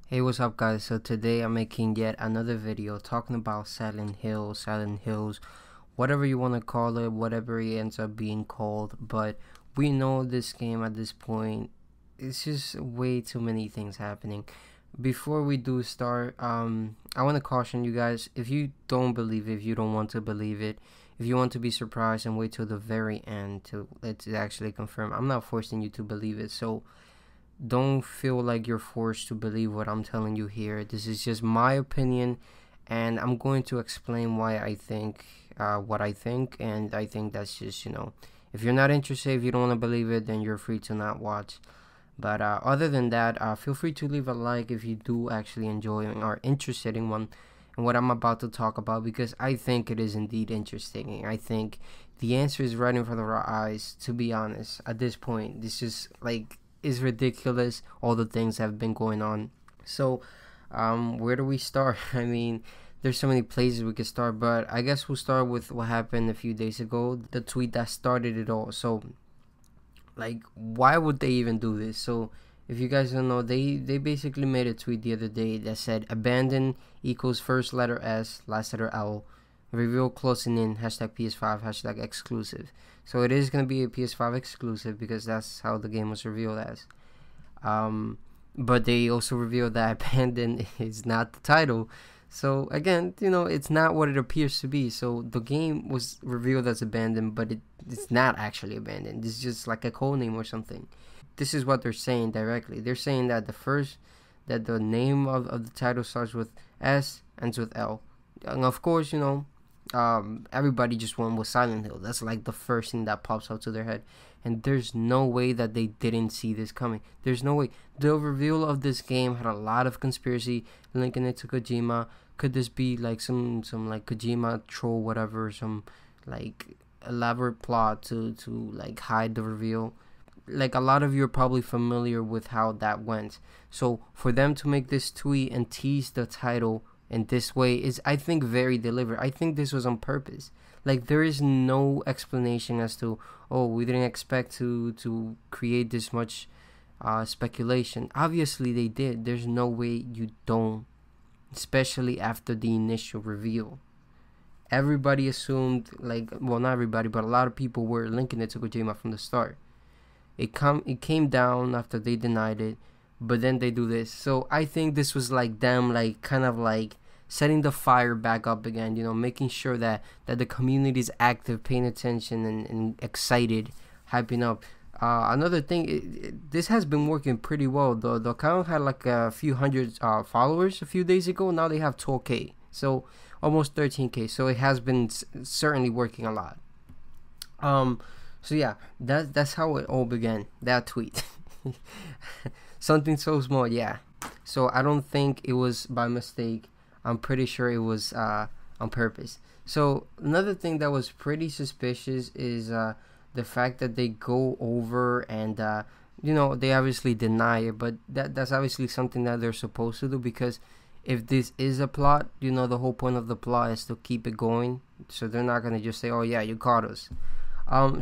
Hey, what's up guys? So today I'm making yet another video talking about Silent Hills, whatever you want to call it, whatever it ends up being called. But we know this game at this point, it's just way too many things happening. Before we do start, I want to caution you guys, if you don't believe it, if you don't want to believe it, if you want to be surprised and wait till the very end to let's actually confirm, I'm not forcing you to believe it. So don't feel like you're forced to believe what I'm telling you here. This is just my opinion, and I'm going to explain why I think what I think, and I think that's just, if you're not interested, if you don't want to believe it, then you're free to not watch. But other than that, feel free to leave a like if you do actually enjoy and are interested in what I'm about to talk about, because I think it is indeed interesting. I think the answer is right in front of our eyes, to be honest. At this point, this is ridiculous, all the things that have been going on. So where do we start? I mean, there's so many places we could start, but I guess we'll start with what happened a few days ago, the tweet that started it all. So why would they even do this? So if you guys don't know, they basically made a tweet the other day that said abandon equals first letter S, last letter L, reveal closing in, hashtag PS5, hashtag exclusive. So it is going to be a PS5 exclusive because that's how the game was revealed as. But they also revealed that abandon is not the title. So again, it's not what it appears to be. So the game was revealed as abandoned, but it's not actually abandoned. It's just like a code name or something. This is what they're saying directly. They're saying that the name of the title starts with S, ends with L. And of course, everybody just went with Silent Hill. That's like the first thing that pops out to their head, and there's no way that they didn't see this coming. There's no way. The reveal of this game had a lot of conspiracy linking it to Kojima. Could this be like some like Kojima troll, whatever, some like elaborate plot to like hide the reveal? Like, a lot of you are probably familiar with how that went. So for them to make this tweet and tease the title in this way is, I think, very deliberate. I think this was on purpose. Like, there is no explanation as to, oh, we didn't expect to create this much speculation. Obviously they did. There's no way you don't, especially after the initial reveal. Everybody assumed, well, not everybody, but a lot of people were linking it to Kojima from the start. It came down after they denied it, but then they do this. So I think this was like them, kind of setting the fire back up again, making sure that the community is active, paying attention, and excited, hyping up. Another thing, this has been working pretty well. The account had like a few hundred followers a few days ago. Now they have 12K, so almost 13K. So it has been certainly working a lot. So yeah, that's how it all began. That tweet. Something so small, yeah. So I don't think it was by mistake. I'm pretty sure it was on purpose. So another thing that was pretty suspicious is the fact that they go over and they obviously deny it, but that's obviously something that they're supposed to do, because if this is a plot, the whole point of the plot is to keep it going. So they're not gonna just say, oh yeah, you caught us.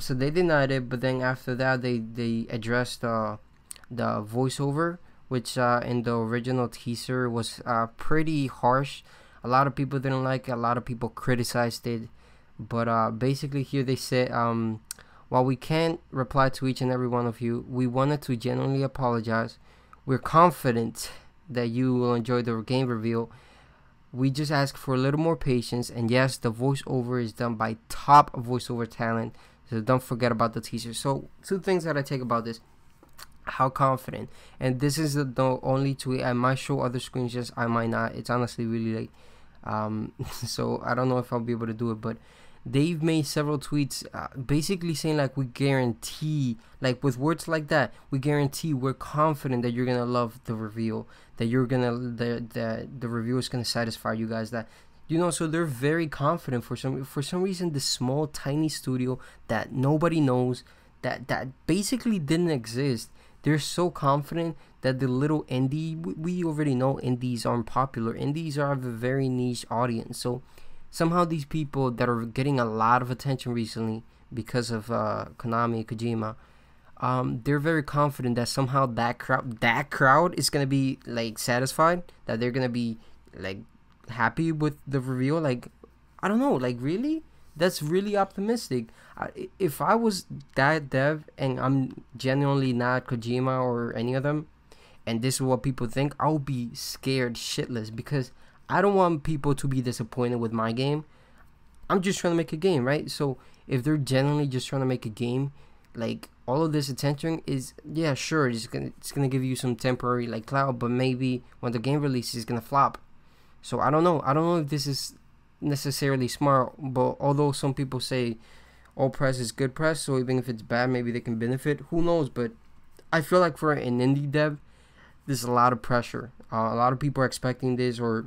So they denied it, but then after that they addressed the voiceover, which in the original teaser was pretty harsh. A lot of people didn't like it, a lot of people criticized it, but basically here they said, while we can't reply to each and every one of you, we wanted to genuinely apologize. We're confident that you will enjoy the game reveal. We just ask for a little more patience, and yes, the voiceover is done by top voiceover talent, so don't forget about the teaser. So two things that I take about this: how confident, and this is the only tweet. I might show other screenshots, I might not. It's honestly really late, so I don't know if I'll be able to do it, but they've made several tweets basically saying we guarantee, with words like that, we guarantee, we're confident that you're gonna love the reveal, that you're gonna the review is gonna satisfy you guys, that so they're very confident. For some reason, this small tiny studio that nobody knows, that basically didn't exist, they're so confident that the little indie, we already know indies aren't popular. Indies are a very niche audience. So somehow these people that are getting a lot of attention recently because of Konami, Kojima, they're very confident that somehow that crowd is gonna be like satisfied, that they're gonna be like happy with the reveal. Like, I don't know, like, really, that's really optimistic. If I was that dev and I'm genuinely not Kojima or any of them, and this is what people think, I'll be scared shitless, because I don't want people to be disappointed with my game. I'm just trying to make a game, right? So if they're genuinely just trying to make a game, like, all of this attention is, yeah, sure, it's gonna give you some temporary like clout, but maybe when the game releases, it's gonna flop. So I don't know if this is necessarily smart, but although some people say all press is good press, so even if it's bad, maybe they can benefit, who knows. But I feel like for an indie dev, there's a lot of pressure. A lot of people are expecting this or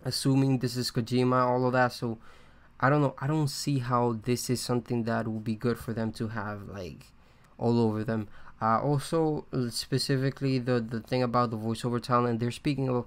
assuming this is Kojima, all of that. So I don't know. I don't see how this is something that will be good for them to have like all over them. Also, specifically the thing about the voiceover talent, they're speaking of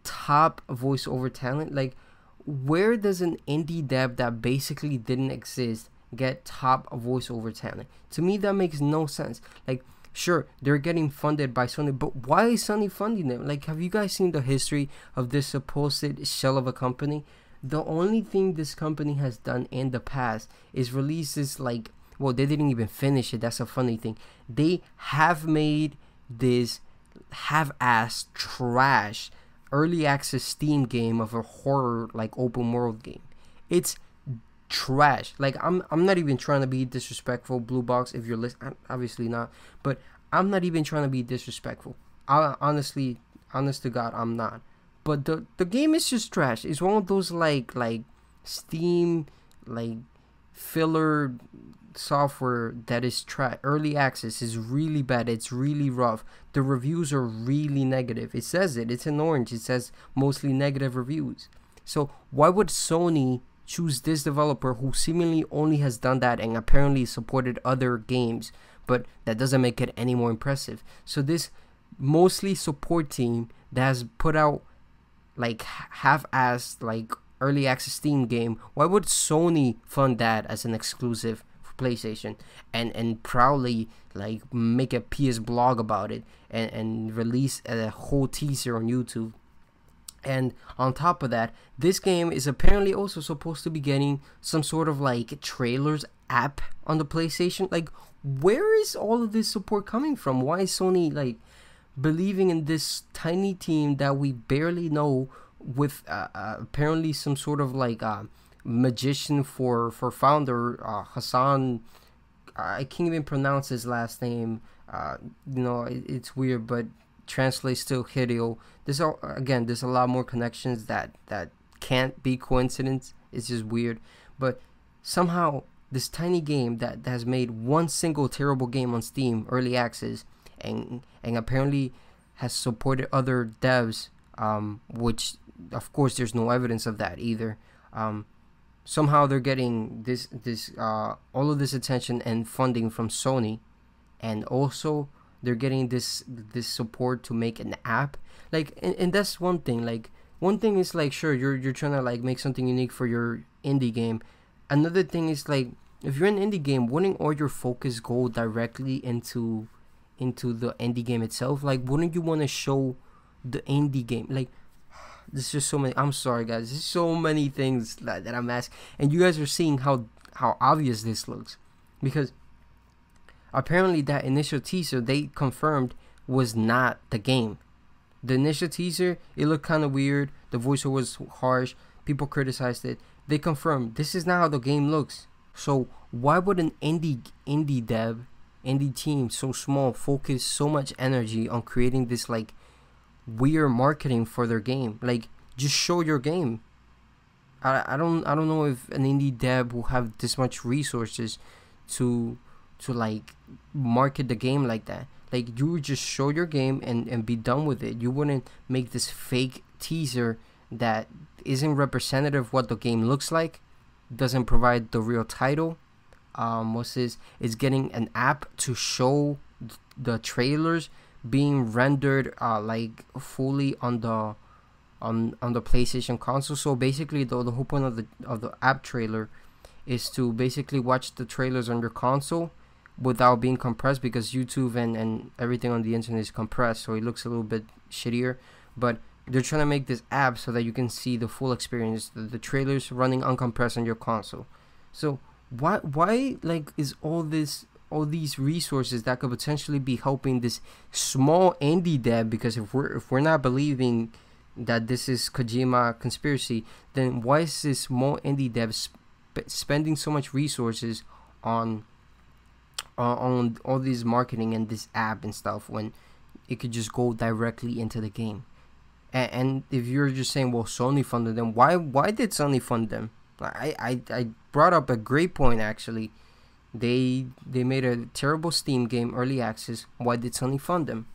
top voiceover talent. Like, where does an indie dev that basically didn't exist get top voiceover talent? To me, that makes no sense. Like, sure, they're getting funded by Sony, but why is Sony funding them? Like, have you guys seen the history of this supposed shell of a company? The only thing this company has done in the past is release this, like, well, they didn't even finish it. That's a funny thing. They have made this half-ass trash early access Steam game of a horror like open world game. It's trash. Like, I'm not even trying to be disrespectful, Blue Box, if you're listening. Obviously not, but I'm not even trying to be disrespectful. Honest to God, I'm not. But the game is just trash. It's one of those like Steam like filler software that is trash. Early access is really bad. It's really rough. The reviews are really negative. It says it. It's in orange. It says mostly negative reviews. So why would Sony choose this developer who seemingly only has done that and apparently supported other games, but that doesn't make it any more impressive? So this mostly support team that has put out like half-assed like early access Steam game, why would Sony fund that as an exclusive for PlayStation and proudly like make a PS blog about it and release a whole teaser on YouTube? And on top of that, this game is apparently also supposed to be getting some sort of like trailers app on the PlayStation. Like, where is all of this support coming from? Why is Sony like believing in this tiny team that we barely know, with apparently some sort of like magician for founder, Hasan? I can't even pronounce his last name. It's weird, but translates to Hideo. There's a lot more connections that can't be coincidence. It's just weird. But somehow this tiny game that has made one single terrible game on Steam early access and apparently has supported other devs, which of course there's no evidence of that either. Somehow they're getting all of this attention and funding from Sony, and also they're getting this support to make an app. Like, and that's one thing. Like, one thing is like, sure, you're trying to like make something unique for your indie game. Another thing is like, if you're an indie game, wouldn't all your focus go directly into the indie game itself? Like, wouldn't you want to show the indie game? Like, there's just so many. I'm sorry, guys. There's so many things that I'm asking, and you guys are seeing how obvious this looks, because apparently that initial teaser they confirmed was not the game. The initial teaser, it looked kind of weird. The voiceover was harsh. People criticized it. They confirmed this is not how the game looks. So why would an indie team so small focus so much energy on creating this like weird marketing for their game? Like, just show your game. I don't know if an indie dev will have this much resources to like market the game like that. Like, you would just show your game and be done with it. You wouldn't make this fake teaser that isn't representative of what the game looks like, doesn't provide the real title. Is getting an app to show the trailers being rendered like fully on the PlayStation console. So basically the whole point of the app trailer is to basically watch the trailers on your console without being compressed, because YouTube and everything on the internet is compressed, so it looks a little bit shittier. But they're trying to make this app so that you can see the full experience, the trailers running uncompressed on your console. So why like is all these resources that could potentially be helping this small indie dev? Because if we're not believing that this is Kojima conspiracy, then why is this small indie dev spending so much resources on all this marketing and this app and stuff, when it could just go directly into the game? And if you're just saying, well, Sony funded them, why did Sony fund them? I brought up a great point, actually. They made a terrible Steam game, early access. Why did Sony fund them?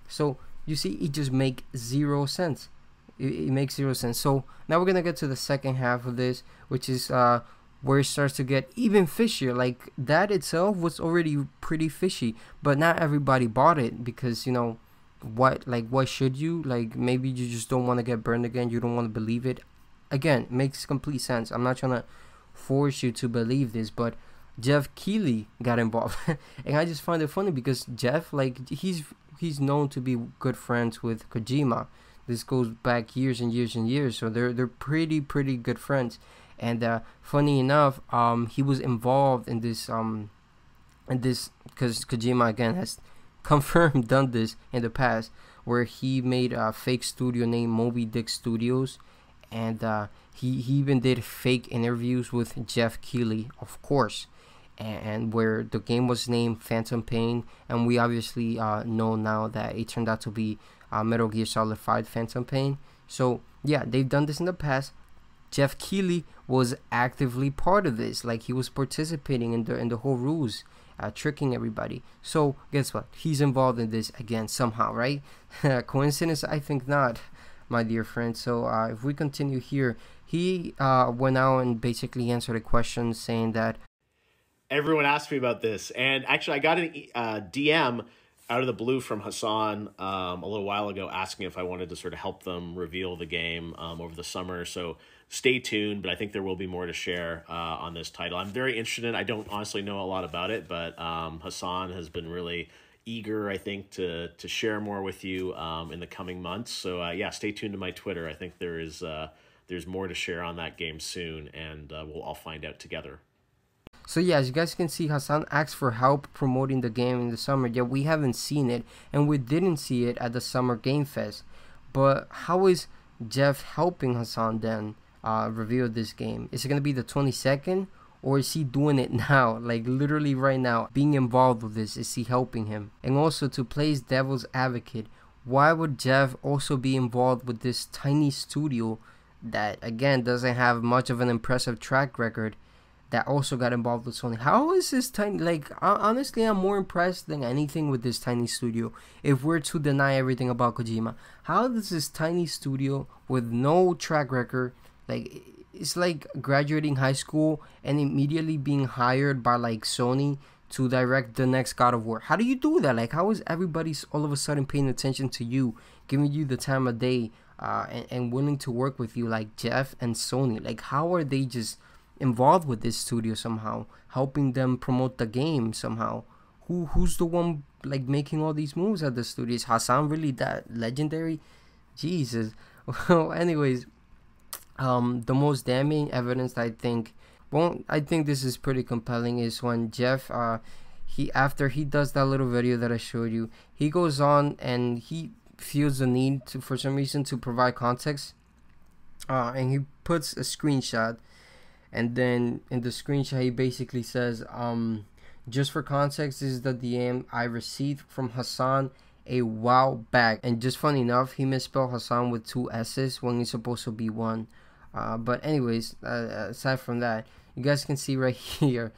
So you see, it just makes zero sense. It makes zero sense. So now we're gonna get to the second half of this, which is where it starts to get even fishier. Like, that itself was already pretty fishy, but not everybody bought it, because, you know, what should you? Like, maybe you just don't want to get burned again, you don't want to believe it. Again, makes complete sense. I'm not trying to force you to believe this, but Jeff Keighley got involved. And I just find it funny because Jeff, like, he's known to be good friends with Kojima. This goes back years and years and years, so they're pretty good friends. And funny enough, he was involved in this because Kojima, again, has confirmed done this in the past, where he made a fake studio named Moby Dick Studios, and he even did fake interviews with Jeff Keighley, of course, and where the game was named Phantom Pain, and we obviously know now that it turned out to be Metal Gear Solid 5 Phantom Pain. So yeah, they've done this in the past. Jeff Keighley was actively part of this, like, he was participating in the whole ruse, tricking everybody. So guess what? He's involved in this again somehow, right? Coincidence? I think not, my dear friend. So if we continue here, he went out and basically answered a question saying that everyone asked me about this, and actually I got a DM out of the blue from Hasan a little while ago asking if I wanted to sort of help them reveal the game over the summer. So stay tuned, but I think there will be more to share on this title. I'm very interested in it. I don't honestly know a lot about it, but Hasan has been really eager, I think, to share more with you in the coming months. So yeah, stay tuned to my Twitter. I think there's more to share on that game soon, and we'll all find out together. So yeah, as you guys can see, Hasan asked for help promoting the game in the summer. Yeah, we haven't seen it, and we didn't see it at the Summer Game Fest. But how is Jeff helping Hasan then reveal this game? Is it going to be the 22nd, or is he doing it now? Like, literally right now, being involved with this, is he helping him? And also, to play devil's advocate, why would Jeff also be involved with this tiny studio that, again, doesn't have much of an impressive track record, that also got involved with Sony? How is this tiny? Like, honestly, I'm more impressed than anything with this tiny studio, if we're to deny everything about Kojima. How does this tiny studio with no track record, like, it's like graduating high school and immediately being hired by, like, Sony to direct the next God of War? How do you do that? Like, how is everybody all of a sudden paying attention to you, giving you the time of day, and willing to work with you, like Jeff and Sony? Like, how are they just involved with this studio somehow, helping them promote the game somehow? Who's the one, like, making all these moves at the studio? Is Hasan really that legendary? Jesus. Well, anyways, the most damning evidence, I think this is pretty compelling, is when Jeff, after he does that little video that I showed you, he goes on and he feels the need to, for some reason, to provide context, and he puts a screenshot. And then in the screenshot, he basically says, just for context, this is the DM I received from Hasan a while back. And just funny enough, he misspelled Hasan with 2 S's when he's supposed to be 1. But anyways, aside from that, you guys can see right here,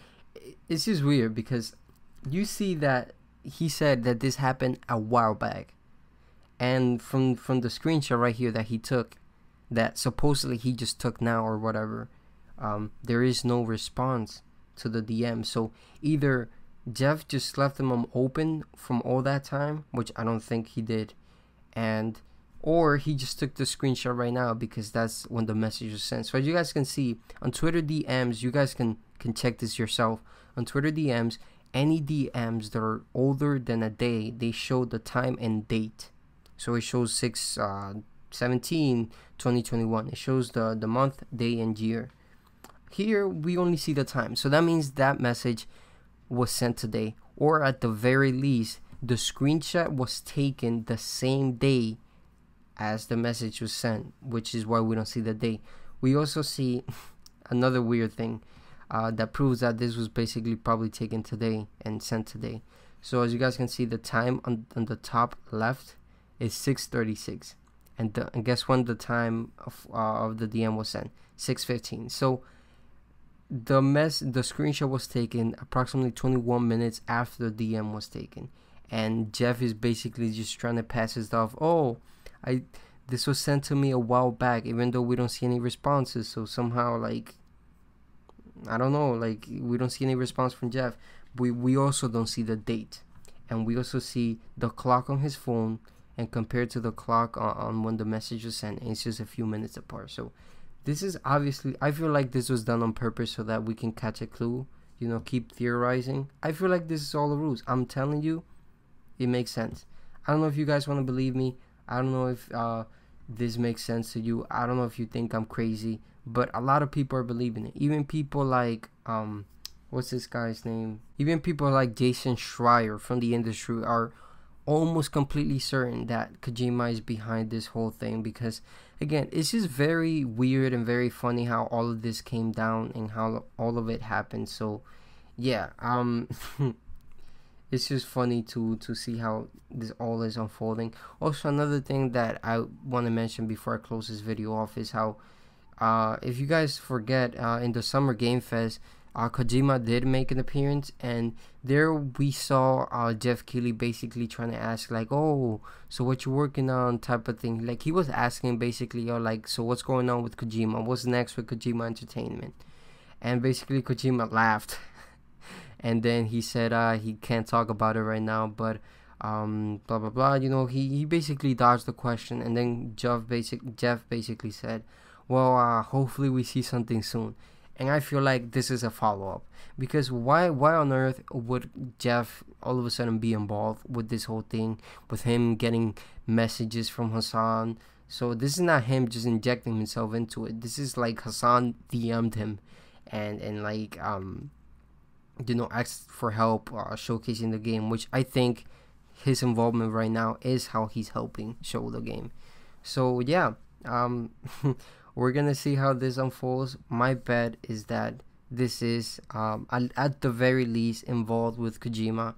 it's just weird because you see that he said that this happened a while back. And from the screenshot right here that he took, that supposedly he just took now or whatever, there is no response to the DM. So either Jeff just left them open from all that time, which I don't think he did, or he just took the screenshot right now because that's when the message was sent. So as you guys can see on Twitter DMs, you guys can check this yourself. On Twitter DMs, any DMs that are older than a day, they show the time and date. So it shows 6/17/2021. It shows the month, day, and year. Here we only see the time, so that means that message was sent today, or at the very least the screenshot was taken the same day as the message was sent, which is why we don't see the date. We also see another weird thing that proves that this was basically probably taken today and sent today. So as you guys can see, the time on the top left is 6:36, and guess when the time of the DM was sent? 6:15. So the screenshot was taken approximately 21 minutes after the DM was taken, and Jeff is basically just trying to pass it off. Oh, this was sent to me a while back, even though we don't see any responses. So somehow, like, I don't know, like, we don't see any response from Jeff. We also don't see the date, and we also see the clock on his phone, and compared to the clock on when the message was sent, it's just a few minutes apart. So this is obviously, I feel like this was done on purpose so that we can catch a clue, you know, keep theorizing. I feel like this is all the rules. I'm telling you, it makes sense. I don't know if you guys want to believe me. I don't know if this makes sense to you. I don't know if you think I'm crazy, but a lot of people are believing it. Even people like what's this guy's name? Even people like Jason Schreier from the industry are almost completely certain that Kojima is behind this whole thing, because again, it's just very weird and very funny how all of this came down and how all of it happened. So yeah, it's just funny to see how this all is unfolding. Also, another thing that I want to mention before I close this video off is how if you guys forget, in the Summer Game Fest, Kojima did make an appearance, and there we saw Jeff Keighley basically trying to ask, like, oh, so what you working on, type of thing. Like, he was asking basically, like, so what's going on with Kojima, what's next with Kojima Entertainment? And basically Kojima laughed and then he said he can't talk about it right now, but blah blah blah, you know, he basically dodged the question. And then Jeff basically said, well, hopefully we see something soon. And I feel like this is a follow-up, because why on earth would Jeff all of a sudden be involved with this whole thing, with him getting messages from Hasan? So this is not him just injecting himself into it. This is like Hasan DM'd him and like you know, asked for help showcasing the game, which I think his involvement right now is how he's helping show the game. So yeah, we're gonna see how this unfolds. My bet is that this is at the very least involved with Kojima.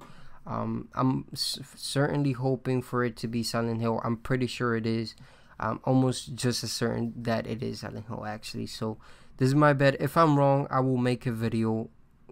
I'm certainly hoping for it to be Silent Hill. I'm pretty sure it is. Almost just as certain that it is Silent Hill, actually. So this is my bet. If I'm wrong, I will make a video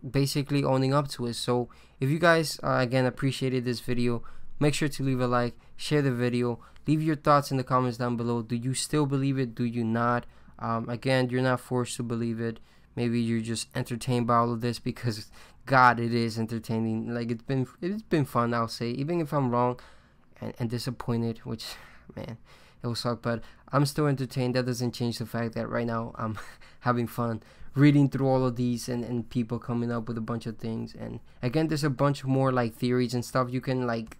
basically owning up to it. So if you guys again appreciated this video, make sure to leave a like, share the video, leave your thoughts in the comments down below. Do you still believe it? Do you not? Again, you're not forced to believe it. Maybe you're just entertained by all of this, because God, it is entertaining. Like, it's been fun, I'll say, even if I'm wrong and disappointed, which, man, it will suck, but I'm still entertained. That doesn't change the fact that right now I'm having fun reading through all of these and people coming up with a bunch of things. And again, there's a bunch more like theories and stuff you can like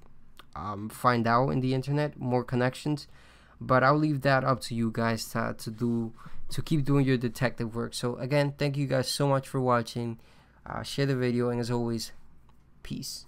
find out in the internet, more connections, but I'll leave that up to you guys to keep doing your detective work. So again, thank you guys so much for watching. Share the video, and as always, peace.